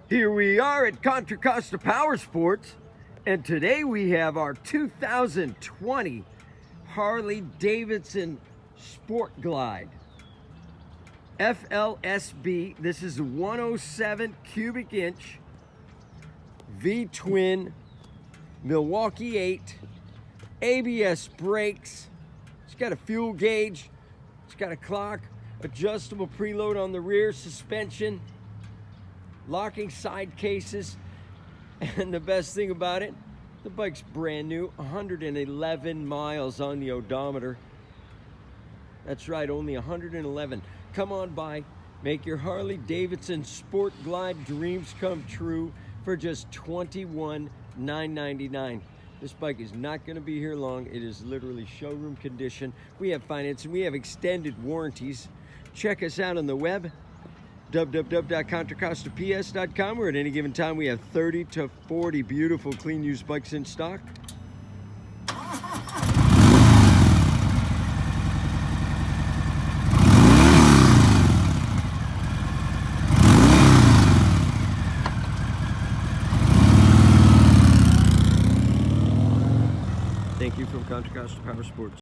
Here we are at Contra Costa Powersports, and today we have our 2020 Harley Davidson Sport Glide. FLSB, this is a 107 cubic inch V-twin Milwaukee 8, ABS brakes. It's got a fuel gauge, it's got a clock, adjustable preload on the rear, suspension, locking side cases, and the best thing about it, the bike's brand new, 111 miles on the odometer. That's right, only 111. Come on by, make your Harley Davidson Sport Glide dreams come true for just $21,999. This bike is not going to be here long. It is literally showroom condition. We have financing, we have extended warranties. Check us out on the web, www.contracostaps.com, where at any given time we have 30 to 40 beautiful clean used bikes in stock. Thank you from Contra Costa Powersports.